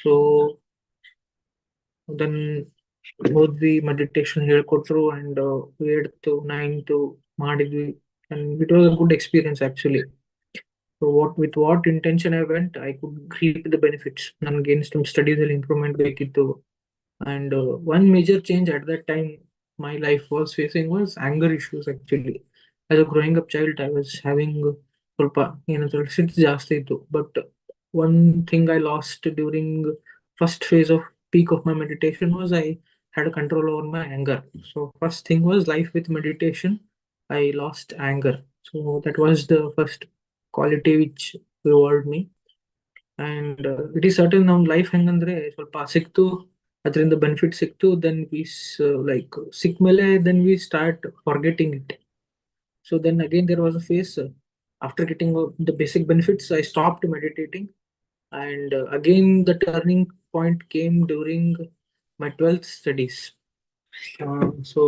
So then ಹೋದ್ವಿ meditation ಹೇಳ್ಕೊಟ್ರು and 8 to 9 ಮಾಡಿದ್ವಿ and it was a good experience actually. So what intention I went, I could reap the benefits. ನನಗೆ some studies ಅಲ್ಲಿ improvement ಬೇಕಿತ್ತು. And one major change at that time my life was facing was anger issues actually. As a growing up child, I was having ಸ್ವಲ್ಪ ಏನಂತಾರೆ ಸಿಟ್ಟು ಜಾಸ್ತಿ ಇತ್ತು. But one thing I lost during first phase of peak of my meditation was I had control over my anger. So first thing was life with meditation, I lost anger. So that was the first quality which evolved me. And it is certain now life ಹೆಂಗಂದ್ರೆ ಸ್ವಲ್ಪ ಸಿಕ್ತು ಅದರಿಂದ benefit ಸಿಕ್ತು then we like ಸಿಕ್ ಮೇಲೆ then we start forgetting it. So then again there was a phase after getting the basic benefits I stopped meditating. And again the turning point came during my 12th studies. So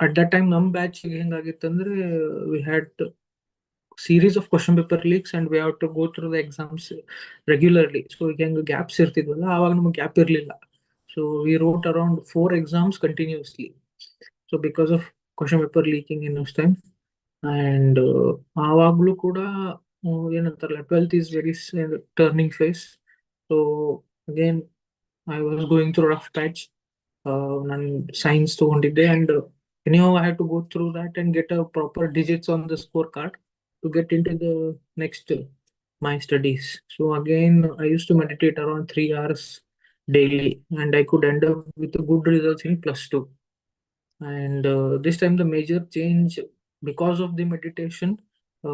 at that time ನಮ್ಮ batch ಹೆಂಗಾಗಿತ್ತಂದ್ರೆ we had series of question paper leaks and we have to go through the exams regularly. So ಈಗ ಹೆಂಗ gaps ಇರ್ತಿದ್ವಲ್ಲ ಆವಾಗ ನಮಗೆ gap ಇರಲಿಲ್ಲ. So we wrote around 4 exams continuously. So because of question paper leaking in those time. And ಆವಾಗ್ಲೂ ಕೂಡ ಏನಂತಾರಲ್ಲ 12th is very turning phase. So again I was going through rough patch. ನಾನು science ತಗೊಂಡಿದ್ದೆ and anyhow I had to go through that and get a proper digits on the scorecard to get into the next my studies. So again I used to meditate around 3 hours daily and I could end up with a good results in plus 2. And this time the major change because of the meditation,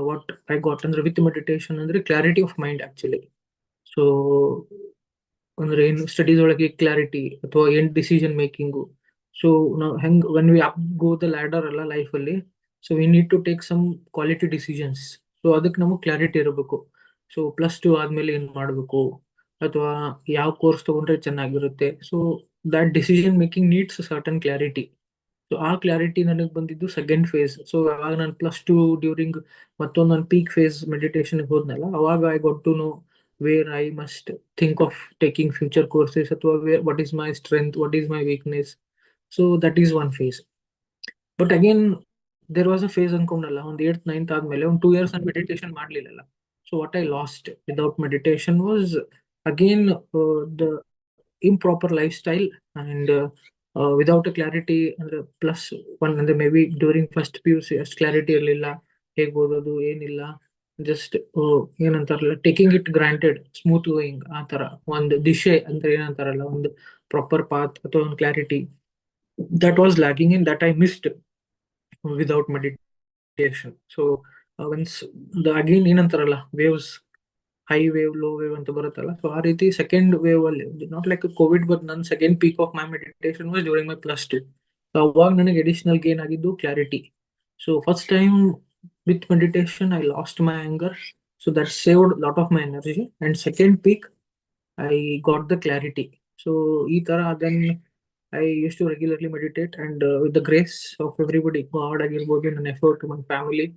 what I got under with meditation and the clarity of mind actually. So ಅಂದ್ರೆ ಏನು studies ಒಳಗೆ clarity ಅಥವಾ ಏನ್ decision making. So ನಾವು ಹೆಂಗ್ when we up go the ladder ಅಲ್ಲ ಲೈಫಲ್ಲಿ, so we need to take some quality decisions. So ಅದಕ್ಕೆ ನಮಗೆ ಕ್ಲಾರಿಟಿ ಇರಬೇಕು. ಸೊ ಪ್ಲಸ್ ಟು ಆದ್ಮೇಲೆ ಏನ್ ಮಾಡಬೇಕು ಅಥವಾ ಯಾವ ಕೋರ್ಸ್ ತಗೊಂಡ್ರೆ ಚೆನ್ನಾಗಿರುತ್ತೆ. So that decision making needs certain clarity. So ಆ ಕ್ಲಾರಿಟಿ ನನಗೆ ಬಂದಿದ್ದು ಸೆಕೆಂಡ್ ಫೇಸ್. ಸೊ ಅವಾಗ ನಾನು ಪ್ಲಸ್ ಟು ಡ್ಯೂರಿಂಗ್ ಮತ್ತೊಂದು ನಾನು ಪೀಕ್ ಫೇಸ್ ಮೆಡಿಟೇಷನ್ಗೆ ಹೋದ್ನಲ್ಲ, ಅವಾಗ I got to know where I must think of taking future courses, or what is my strength, what is my weakness. So that is one phase. But again, there was a phase ಅನ್ಕೊಂಡಲ್ಲ, ಒಂದು 8th 9th ಆದ್ಮೇಲೆ ಒಂದು 2 years ನಾನು meditation ಮಾಡ್ಲಿಲ್ಲಲ್ಲ. So what I lost without meditation was again the improper lifestyle and without a clarity ಅಂದ್ರೆ plus one ಅಂದ್ರೆ may be during first PUC ಅಷ್ಟು clarity ಇರಲಿಲ್ಲ, ಹೇಗೆ ಓದೋದು ಏನಿಲ್ಲ, ಜಸ್ಟ್ ಏನಂತಾರಲ್ಲ taking it granted, smooth going ಆ ತರ ಒಂದು ದಿಶೆ ಅಂದ್ರೆ ಏನಂತಾರಲ್ಲ ಒಂದು ಪ್ರಾಪರ್ ಪಾತ್ ಅಥವಾ ಒಂದು clarity, that was lacking in that I missed without meditation. So once again ಏನಂತಾರಲ್ಲ waves, high wave low wave ಅಂತ ಬರುತ್ತಲ್ಲ, ಸೊ ಆ ರೀತಿ ಸೆಕೆಂಡ್ ವೇವ್ ಅಲ್ಲಿ ನಾಟ್ ಲೈಕ್ ಕೋವಿಡ್ ಬಟ್ ನನ್ನ second peak of my meditation was during my plus two. So ಅವಾಗ ನನಗೆ additional gain ಆಗಿದ್ದು clarity. So first time with meditation I lost my anger, so that saved a lot of my energy. And second peak I got the clarity. So ee tara then I used to regularly meditate and with the grace of everybody, God agirbodu, an effort to my family,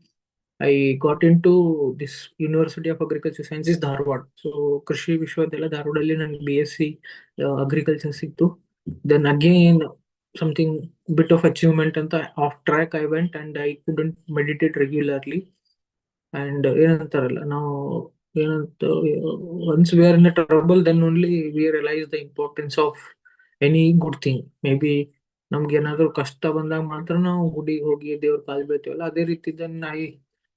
I got into this University of Agriculture Sciences Dharwad. So Krishi Vishwavidyalaya Dharwadalli ನನಗೆ BSc agriculture ಸಿಕ್ತು. Then again something bit of achievement ಅಂತ off track I went and I couldn't meditate regularly. And ಏನಂತಾರಲ್ಲ ನಾವು ಏನಂತ once we are in a trouble then only we realize the importance of any good thing. May be ನಮ್ಗೆ ಏನಾದ್ರು ಕಷ್ಟ ಬಂದಾಗ ಮಾತ್ರ ನಾವು ಗುಡಿಗೆ ಹೋಗಿ ದೇವ್ರ ಕಾಲ್ ಬೀಳ್ತೀವಲ್ಲ, ಅದೇ ರೀತಿ then I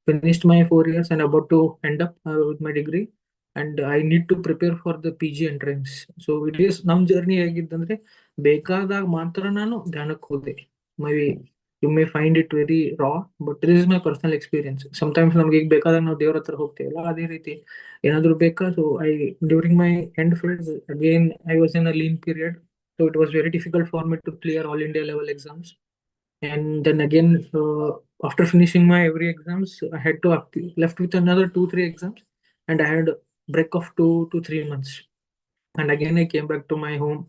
finished my 4 years and about to end up with my degree and I need to prepare for the PG entrance. So it is ನಮ್ ಜರ್ನಿ ಹೇಗಿದ್ದಂದ್ರೆ ಬೇಕಾದಾಗ ಮಾತ್ರ ನಾನು ಧ್ಯಾನಕ್ಕೆ ಹೋದೆ. My you may find it very raw but this is my personal experience. Sometimes ನಮ್ಗೆ ಈಗ ಬೇಕಾದಾಗ ನಾವು ದೇವ್ರ ಹತ್ರ ಹೋಗ್ತೀವಲ್ಲ, ಅದೇ ರೀತಿ ಏನಾದ್ರು ಬೇಕಾ. So I during my end field again I was in a lean period. So it was very difficult for me to clear all India level exams. And then again, after finishing my every exams, I had to left with another 2-3 exams, and I had break of 2 to 3 months. And again I came back to my home.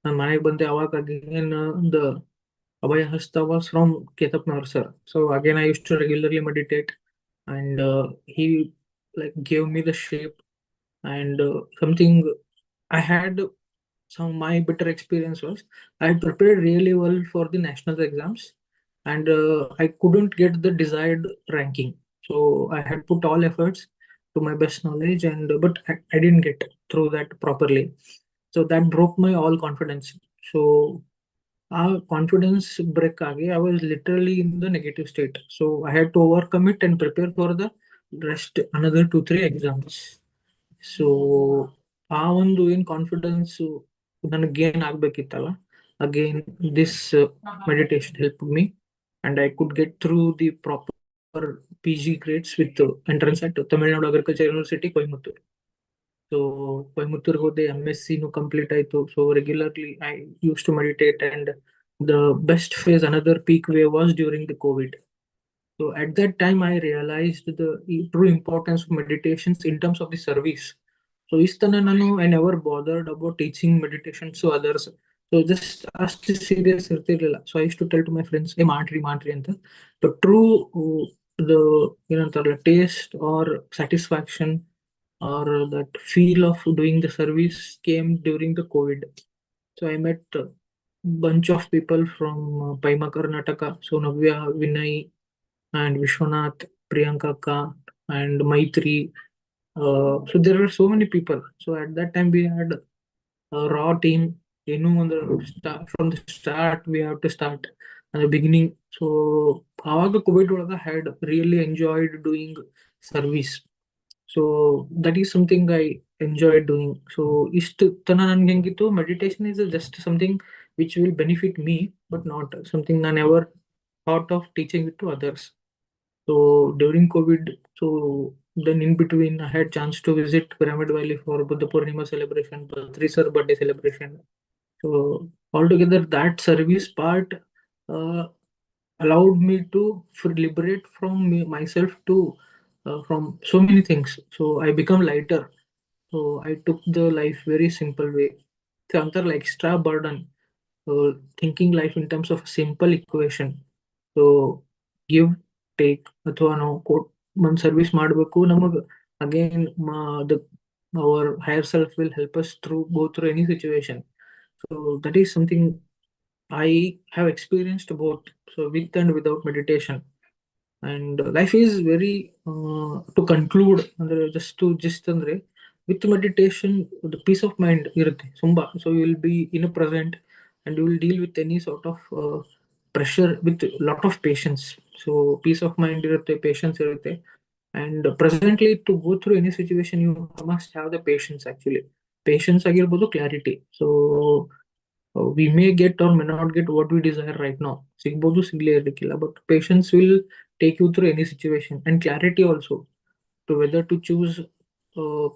And ಮನೆಗೆ ಬಂದೆ, ಅವಾಗ again the Abhaya Hasta was from Ketapnar sir. So again I used to regularly meditate, and he like gave me the shape and something I had my bitter experience was I had prepared really well for the national exams, and I couldn't get the desired ranking. So I had put all efforts to my best knowledge, and but I didn't get through that properly. So that broke my all confidence. So our confidence break I was literally in the negative state. So I had to overcome it and prepare for the rest another 2 3 exams. So ಆ ಒಂದು ಏನ್ confidence ನನಗೆ gain ಆಗ್ಬೇಕಿತ್ತಲ್ಲ, again this meditation help me and I could get through the proper PG grades with entrance at Tamil Nadu agriculture university Coimbatore. So ಕೊಯಮತ್ತೂರ್ಗೆ ಹೋದೆ, MSc complete ಆಯ್ತು. So regularly I use to meditate and the best phase another peak way was during the COVID. So at that time, I realized the true importance of meditations in terms of the service. So istana nanu I never bothered about teaching meditations to others. So just ಅಷ್ಟು serious ಇರ್ತಿರ್ಲಿಲ್ಲ. So I used to tell to my friends, hey ಮಾಡ್ರಿ ಅಂತ. The true the ಏನಂತಾರಲ್ಲ taste or satisfaction or that feel of doing the service came during the COVID. So I met a bunch of people from PYMA Karnataka. So Navya, Vinay, and Vishwanath, Priyanka Ka, and Maitri. So there were so many people. So at that time we had a raw team. You know, from the start we have to start at the beginning. So ಆವಾಗ Covid ಒಳಗ had really enjoyed doing service. So that is something I enjoyed doing. So ಇಷ್ಟು ತನ ನನ್ಗೆ ಹೆಂಗಿತ್ತು, meditation is just something which will benefit me, but not something I never thought of teaching it to others. So during COVID, so then in between, I had chance to visit Pyramid Valley for Buddha Purnima celebration, Patri Sir birthday celebration. So altogether, that service part uh, allowed me to liberate from myself to from so many things. So I become lighter. So I took the life very simple way. So another like extra burden. So thinking life in terms of a simple equation. So give take ಅಥವಾ ನಾವು ಒಂದು service ಮಾಡಬೇಕು ನಮಗೆ again the our higher self will help us through go through any situation. So that is something I have experienced both, so with and without meditation. And life is very to conclude ಅಂದ್ರೆ just ಅಂದ್ರೆ with meditation the peace of mind ಇರುತ್ತೆ ತುಂಬಾ. So you will be in a present and you will deal with any sort of pressure with lot of patience. So peace of mind irutte, patience irutte, and presently to go through any situation you must have the patience. Actually patience ಆಗಿರ್ಬೋದು, clarity. So we may get or may not get what we desire right now, ಸಿಗ್ಬೋದು ಸಿಗ್ಲೇ ಇರ್ಲಿಕ್ಕಿಲ್ಲ, but patience will take you through any situation, and clarity also to whether to choose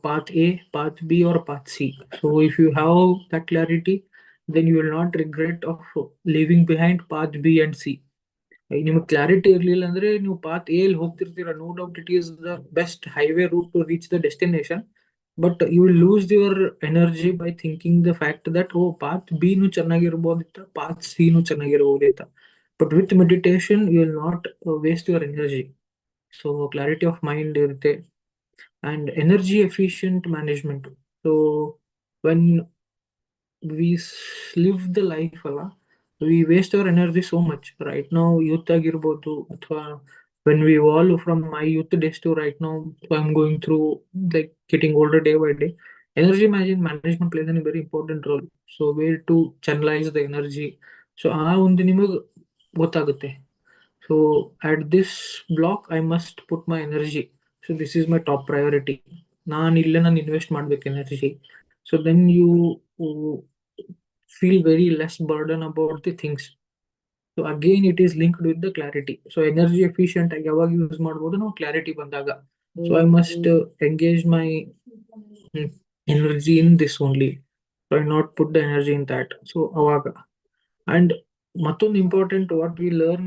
path A, path B, or path C. So if you have that clarity, then you will not regret of leaving behind path B and C. ನಿಮಗೆ clarity ಇರಲಿಲ್ಲ ಅಂದ್ರೆ ನೀವು path A ಅಲ್ಲಿ ಹೋಗ್ತಿರ್ತೀರ, no doubt it is the best highway route to reach the destination, but you will lose your energy by thinking the fact that oh path B ನು ಚೆನ್ನಾಗಿರ್ಬೋದಿತ್ತ, path C ನು ಚೆನ್ನಾಗಿರ್ಬೋದಿತ್ತ. But with meditation you will not waste your energy. So clarity of mind ಇರುತ್ತೆ and energy efficient management. So when we live the life ಅಲ್ಲ, we waste our energy so much. Right now youth ಆಗಿರ್ಬೋದು ಅಥವಾ when we evolve from my youth days to right now, so I'm going through like getting older day by day, energy management plays a very important role. So where to channelize the energy. So ಆ ಒಂದು ನಿಮಗೆ ಗೊತ್ತಾಗುತ್ತೆ. So at this block I must put my energy. So this is my top priority. ನಾನು ಇಲ್ಲೇ ನಾನು invest ಮಾಡ್ಬೇಕು energy. So then you feel very less burden about the things. So again it is linked with the clarity. So energy efficient ಆಗಿ ಯಾವಾಗ use ಮಾಡ್ಬೋದು ನಾವು clarity ಬಂದಾಗ. So I must engage my energy in this only. So I not put the energy in that. So ಅವಾಗ and ಮತ್ತೊಂದು important what we learn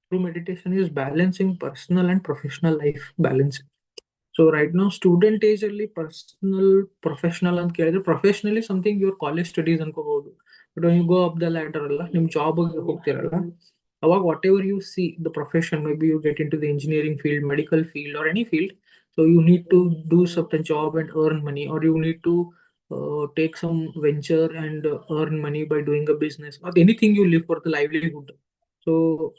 through meditation is balancing personal and professional life balance. So right now student age ಅಲ್ಲಿ personal professional ಅಂತ ಕೇಳಿದ್ರೆ professionally something your college studies ಅನ್ಕೋಬಹುದು. But when you go up the ladder ಅಲ್ಲ, ನಿಮ್ job ಹೋಗ್ತಿರಲ್ಲ, ಅವಾಗ whatever you see the profession, maybe you get into the engineering field, medical field, or any field, so you need to do certain job and earn money, or you need to take some venture and earn money by doing a business or anything you live for the livelihood. So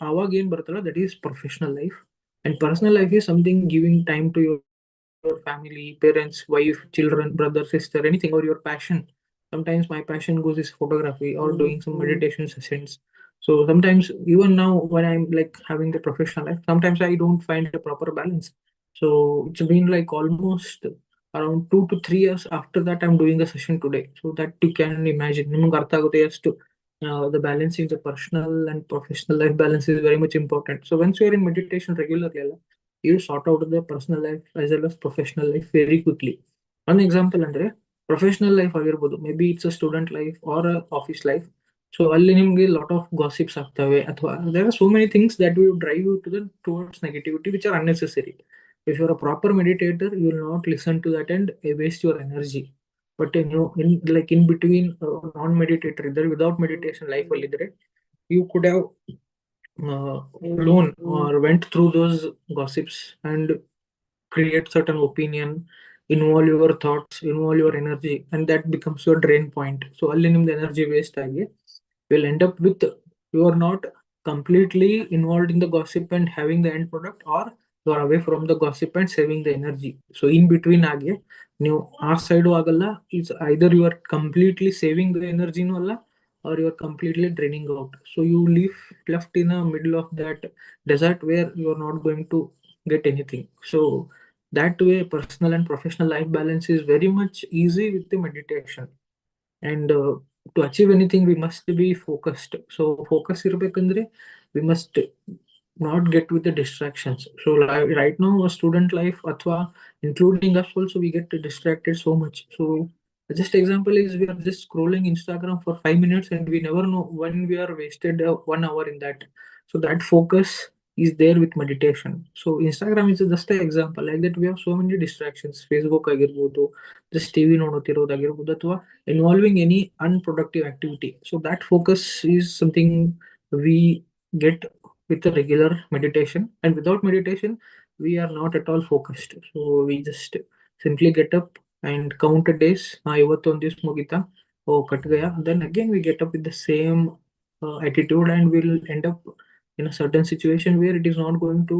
aವಾಗ ಏನ್ ಬರ್ತಲ್ಲ that is professional life, and personal life is something giving time to your family, parents, wife, children, brother, sister, anything, or your passion. Sometimes my passion goes is photography or doing some meditation sessions. So sometimes even now when I'm like having the professional life, sometimes I don't find a proper balance. So it's been like almost around 2 to 3 years after that I'm doing a session today. So that you can imagine ನಿಮ್ಗೆ ಅರ್ಥ ಆಗುತ್ತೆ ಎಷ್ಟು the balancing the personal and professional life balance is very much important. So once you are in meditation regularly ಅಲ್ಲ, you sort out the personal life as well as professional life very quickly. One example ಅಂದ್ರೆ professional life ಆಗಿರ್ಬೋದು, maybe it's a student life or office life. So ಅಲ್ಲಿ ನಿಮ್ಗೆ lot of gossips ಆಗ್ತವೆ, ಅಥವಾ there are so many things that will drive you to the towards negativity which are unnecessary. If you're a proper meditator, you will not listen to that and waste your energy. But in like in between non-meditator ಇದ್ರೆ, without meditation life ಅಲ್ಲಿ ಇದ್ರೆ, you could have flown or went through those gossips and create certain opinion, involve your thoughts, involve your energy, and that becomes your drain point. So ಅಲ್ಲಿ ನಿಮ್ದು energy waste ಆಗಿ you'll end up with, you are not completely involved in the gossip and having the end product, or you are away from the gossip and saving the energy. So in between ಆಗಿ ನೀವು ಆ side ಆಗಲ್ಲ, it's either you are completely saving the ಎನರ್ಜಿನೂ ಅಲ್ಲ, or you are completely draining out. So you live left in the middle of that desert where you are not going to get anything. So that way personal and professional life balance is very much easy with the meditation. And to achieve anything we must be focused. So focus ಇರ್ಬೇಕಂದ್ರೆ we must not get with the distractions. So right now a student life athwa including us also, we get distracted so much. So just example is we are just scrolling Instagram for 5 minutes and we never know when we are wasted 1 hour in that. So that focus is there with meditation. So Instagram is just an example like that. We have so many distractions. Facebook ಆಗಿರ್ಬೋದು, just TV ನೋಡೋತಿರೋದಾಗಿರ್ಬೋದು, ಅಥವಾ involving any unproductive activity. So that focus is something we get with a regular meditation. And without meditation we are not at all focused. So we just simply get up and count the days. ಇವತ್ತೊಂದು ದಿವಸ ಮುಗಿತಾ, ಓ cut ಗಯಾ, then again we get up with the same attitude and we'll end up in a certain situation where it is not going to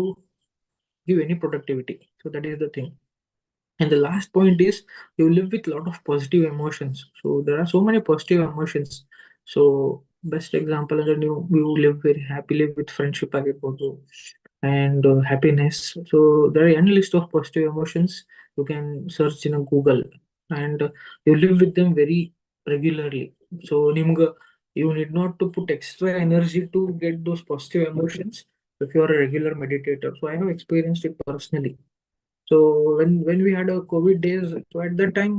give any productivity. So that is the thing. And the last point is you live with a lot of positive emotions. So there are so many positive emotions. So best example ಅಂದ್ರೆ you live very happily with friendship ಆಗಿರ್ಬೋದು and happiness. So there are any list of positive emotions. You can search in a Google and you live with them very regularly. So ನಿಮ್ಗೆ you need not to put extra energy to get those positive emotions if you are a regular meditator. So I have experienced it personally. So when we had a COVID days, so at that time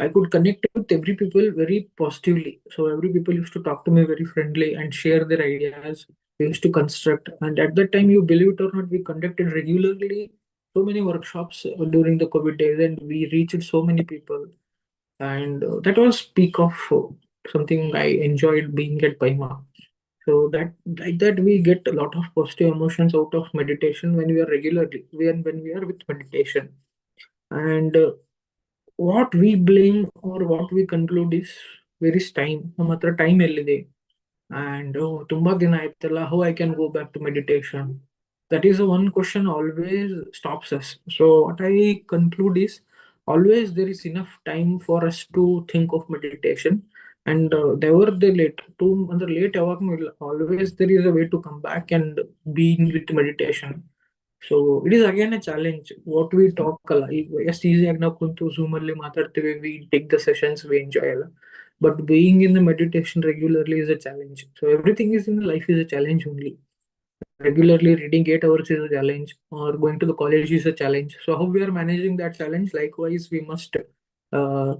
I could connect with every people very positively. So every people used to talk to me very friendly and share their ideas. We used to construct, and at that time, you believe it or not, we conducted regularly so many workshops during the COVID days, and we reached so many people. And that was peak of something I enjoyed being at PYMA. So that like that we get a lot of positive emotions out of meditation when we are regularly when we are with meditation. And what we blame or what we conclude is where is time, ನಮ್ಮ ಹತ್ರ time ಎಲ್ಲಿದೆ, and ತುಂಬಾ ದಿನ ಆಯ್ತಲ್ಲ, how I can go back to meditation. That is the one question always stops us. So what I conclude is always there is enough time for us to think of meditation. And never the late to under late ಯಾವಾಗ್ನೂ ಇಲ್ಲ, always there is a way to come back and be in with meditation. So it is again a challenge what we talk ಅಲ್ಲ. ಈಗ ಎಷ್ಟು ಈಸಿಯಾಗಿ ನಾವು ಕುಂತು Zoom ಅಲ್ಲಿ ಮಾತಾಡ್ತೀವಿ, we take the sessions, we enjoy ಅಲ್ಲ. But being in the meditation regularly is a challenge. So everything is in life is a challenge only. Regularly reading 8 hours is a challenge, or going to the college is a challenge. So how we are managing that challenge, likewise we must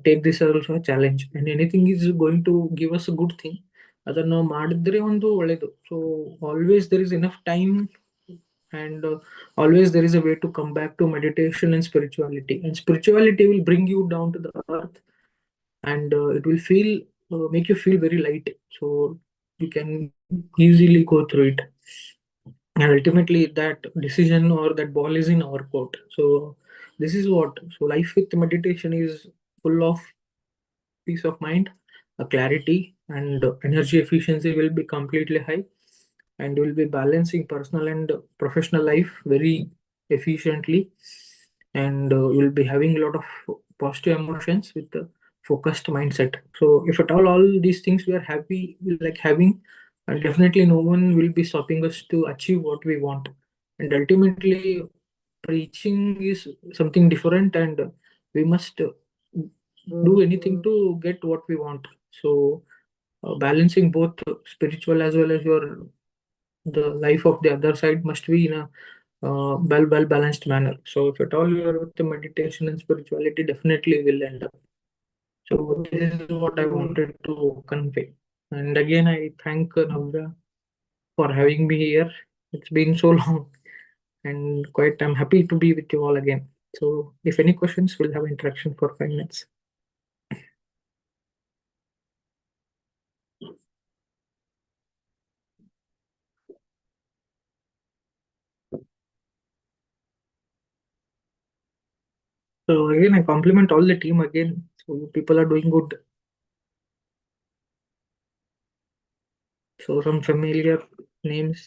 take this as also a challenge. And anything is going to give us a good thing, ಅದನ್ನ ನಾವು ಮಾಡಿದ್ರೆ ಒಂದು ಒಳ್ಳೇದು. So always there is enough time, and always there is a way to come back to meditation and spirituality. And spirituality will bring you down to the earth, and it will feel make you feel very light, so you can easily go through it. And ultimately that decision or that ball is in our court. So this is what, so life with meditation is full of peace of mind, a clarity, and energy efficiency will be completely high, and you will be balancing personal and professional life very efficiently, and you will be having a lot of positive emotions with the focused mindset. So if at all these things we are happy like having, and definitely no one will be stopping us to achieve what we want. And ultimately preaching is something different, and we must do anything to get what we want. So balancing both spiritual as well as your the life of the other side must be in a well balanced manner. So if at all you are with the meditation and spirituality, definitely will end up. So this is what I wanted to convey. And again, I thank Navya for having me here. It's been so long, and quite I'm happy to be with you all again. So if any questions, we'll have interaction for 5 minutes. So again, I compliment all the team again. So you people are doing good. So some familiar names: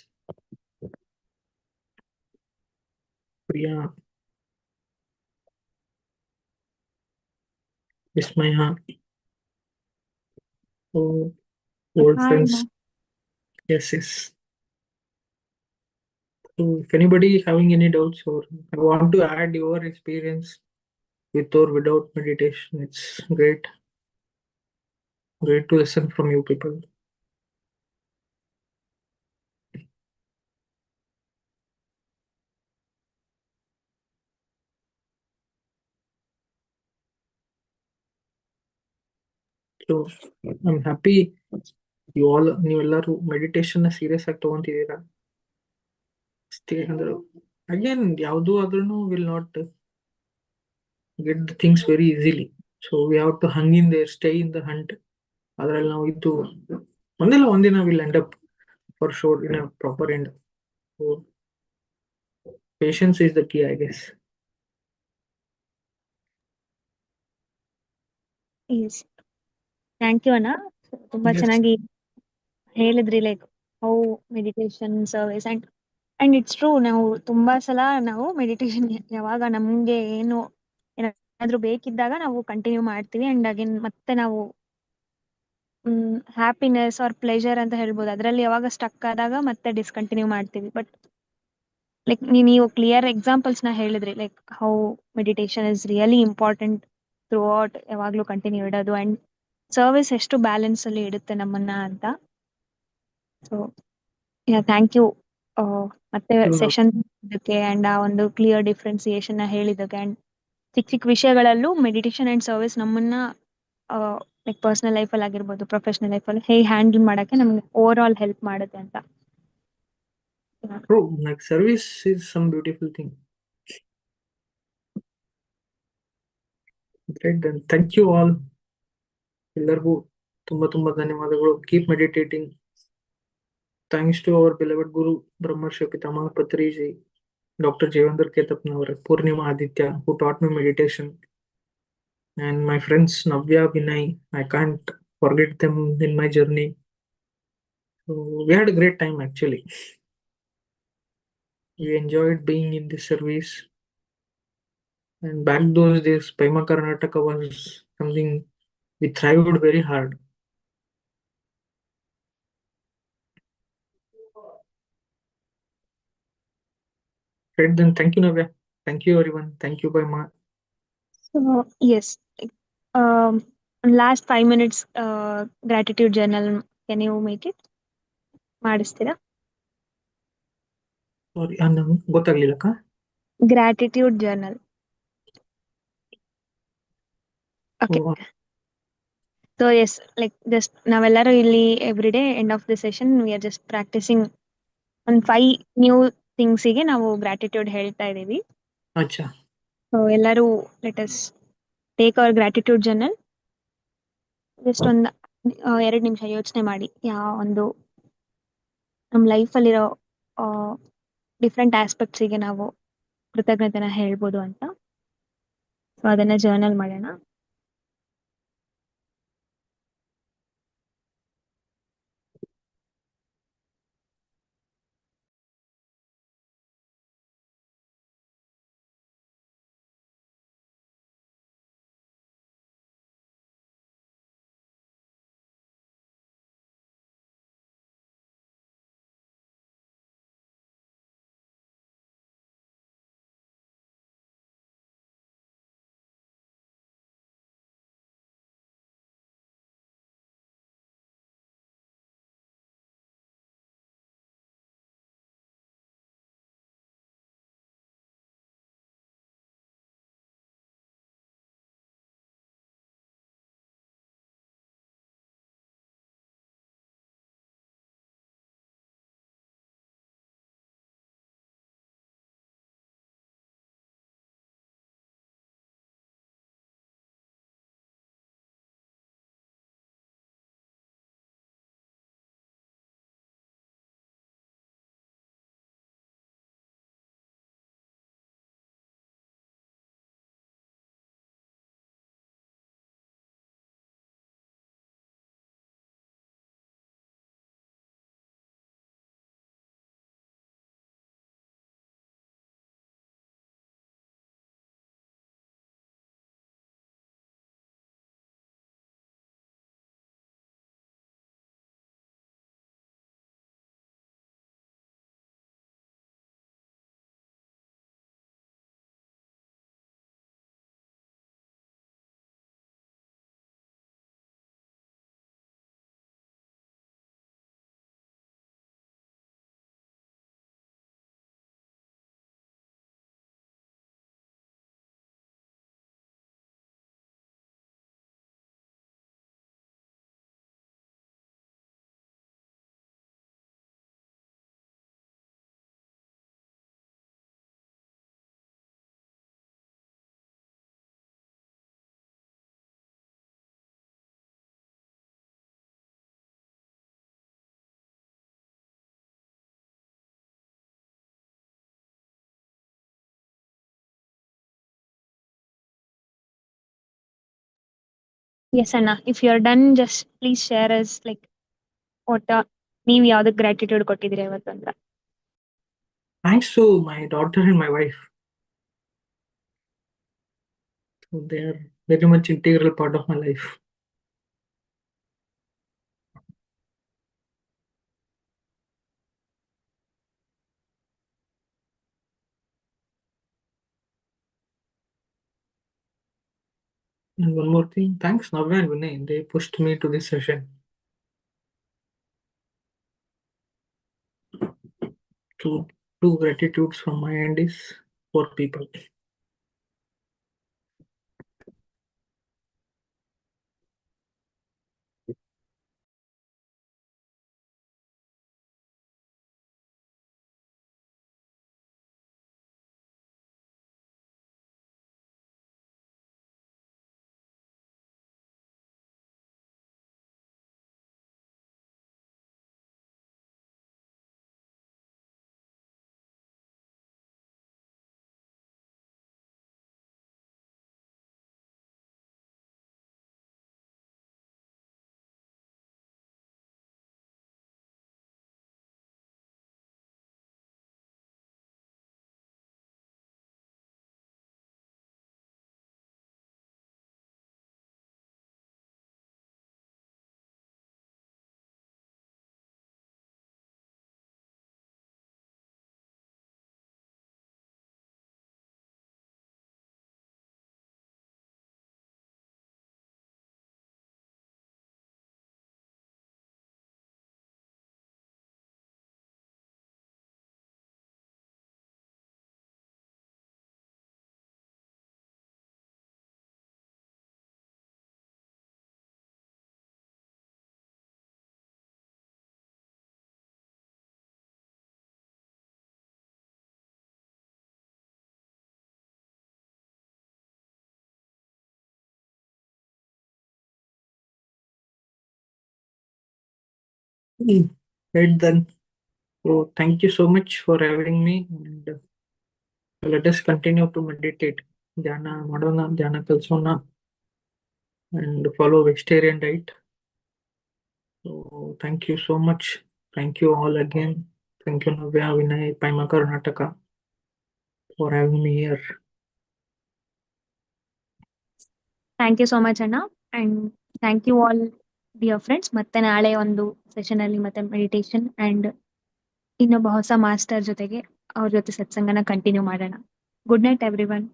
Priya, Vismaya, oh, old Hi, Ma. friends. Yes, yes. So if anybody having any doubts or want to add your experience with or without meditation, it's great to listen from you people. So I'm happy ನೀವೆಲ್ಲರೂ meditation serious ಆಗಿ ತಗೊಂತಿದ್ದೀರಾ. ಅಷ್ಟೇ ಅಂದ್ರೆ again ಯಾವುದು ಆದ್ರೂ will not get the things very easily. So we have to hang in there stay in the hunt. ಅದ್ರಲ್ಲಿ ನಾವು ಇದು ಒಂದಿಲ್ಲ ಒಂದಿನ will end up for sure in a proper end. So patience is the key I guess. Yes. Thank you ಅಣ್ಣ. ತುಂಬಾ ಚೆನ್ನಾಗಿ ಹೇಳಿದ್ರಿ, like how meditation service and it's true. ನಾವು ತುಂಬಾ ಸಲ ನಾವು ಮೆಡಿಟೇಷನ್ ಯಾವಾಗ ನಮ್ಗೆ ಏನಾದ್ರೂ ಬೇಕಿದ್ದಾಗ ನಾವು ಕಂಟಿನ್ಯೂ ಮಾಡ್ತೀವಿ, ಅಂಡ್ ಅಗೇನ್ ಮತ್ತೆ ನಾವು ಹ್ಯಾಪಿನೆಸ್ ಆರ್ ಪ್ಲೆಜರ್ ಅಂತ ಹೇಳ್ಬೋದು, ಅದರಲ್ಲಿ ಯಾವಾಗ ಸ್ಟಕ್ ಆದಾಗ ಮತ್ತೆ ಡಿಸ್ಕಂಟಿನ್ಯೂ ಮಾಡ್ತೀವಿ. ಬಟ್ ಲೈಕ್ ನೀವು ಕ್ಲಿಯರ್ ಎಕ್ಸಾಂಪಲ್ಸ್ ನ ಹೇಳಿದ್ರಿ, like how meditation is really important through out, ಯಾವಾಗ್ಲೂ ಕಂಟಿನ್ಯೂ ಇಡೋದು, ಅಂಡ್ ಸರ್ವಿಸ್ ಎಷ್ಟು ಬ್ಯಾಲೆನ್ಸ್ ಅಲ್ಲಿ ಇಡುತ್ತೆ ನಮ್ಮನ್ನ ಅಂತ. ಸೊ ಥ್ಯಾಂಕ್ ಯು ಮತ್ತೆ ಸೆಷನ್ ಇದಕ್ಕೆ ಅಂಡ್ ಆ ಒಂದು ಕ್ಲಿಯರ್ ಡಿಫ್ರೆನ್ಸಿಯೇಷನ್ ನ ಹೇಳಿದಕ್ಕೆ, ಅಂಡ್ ಚಿಕ್ಕ ಚಿಕ್ಕ ವಿಷಯಗಳಲ್ಲೂ ಮೆಡಿಟೇಷನ್ ಅಂಡ್ ಸರ್ವಿಸ್ ನಮ್ಮನ್ನ ಲೈಕ್ ಪರ್ಸನಲ್ ಲೈಫಲ್ಲಿ ಆಗಿರ್ಬೋದು, ಪ್ರೊಫೆಷನಲ್ ಲೈಫಲ್ಲಿ ಹೇಗೆ ಹ್ಯಾಂಡಲ್ ಮಾಡಕ್ಕೆ ನಮ್ಗೆ ಓವರ್ ಆಲ್ ಹೆಲ್ಪ್ ಮಾಡುತ್ತೆ ಅಂತ. True, like service is some beautiful thing. Great, then thank you all. ಎಲ್ಲರಿಗೂ ತುಂಬಾ ಧನ್ಯವಾದಗಳು. Keep meditating. Thanks to our beloved guru Brahmarshi Pitamaha Patriji, Dr. Jivandar Ketapnavar, Purnima Aditya, who taught me meditation, and my friends Navya, Vinay. I can't forget them in my journey. So we had a great time actually. We enjoyed being in this service. And back those days, PYMA Karnataka was something we thrived very hard. Great, then thank you, Navya. Thank you, everyone. Thank you, PYMA. So yes, last 5 minutes gratitude journal, can you make it ಮಾಡಿಸ್ತೀರಾ? Sorry, ನಂಗೆ ಗೊತ್ತಾಗ್ಲಿಲ್ಲಕ್ಕ. Gratitude journal. Okay. So yes, like just ನಾವೆಲ್ಲರೂ ಇಲ್ಲಿ every day end of the session we are just practising ಒಂದು 5 new ಥಿಂಗ್ಸಿಗೆ ನಾವು gratitude ಹೇಳ್ತಾ ಇದ್ದೀವಿ. ಅಚ್ಚಾ. ಸೊ ಎಲ್ಲರೂ let us take our gratitude journal. Just ಒಂದು 2 ನಿಮಿಷ ಯೋಚನೆ ಮಾಡಿ, ಯಾವ ಒಂದು ನಮ್ಮ ಲೈಫಲ್ಲಿರೋ ಡಿಫ್ರೆಂಟ್ ಆಸ್ಪೆಕ್ಟ್ಸಿಗೆ ನಾವು ಕೃತಜ್ಞತೆನ ಹೇಳ್ಬೋದು ಅಂತ. ಸೊ ಅದನ್ನ ಜರ್ನಲ್ ಮಾಡೋಣ. Yes, Anna. If you're done, just please share us like what ನೀವು ಯಾವ್ದಕ್ಕೆ ಗ್ರಾಟಿಟ್ಯೂಡ್ ಕೊಟ್ಟಿದ್ದೀರಿ ಇವತ್ತು ಅಂತ. Thanks to my daughter and my wife. So they are very much integral part of my life. And one more thing, thanks Navya and Vinay. They pushed me to this session. So two gratitudes from my end is for people. Right then. So thank you so much for having me, and let us continue to meditate. Dhyana Madonna, Dhyana Kalsona, and follow vegetarian diet. So thank you so much. Thank you all again. Thank you Navya, Vinay, PYMA Karnataka for having me here. Thank you so much ಅಣ್ಣ. And thank you all dear friends. ಮತ್ತೆ ನಾಳೆ ಒಂದು session ಅಲ್ಲಿ ಮತ್ತೆ meditation and ಇನ್ನೊಬ್ಬ ಹೊಸ master ಜೊತೆಗೆ ಅವ್ರ ಜೊತೆ ಸತ್ಸಂಗನ ಕಂಟಿನ್ಯೂ ಮಾಡೋಣ. Good night every one.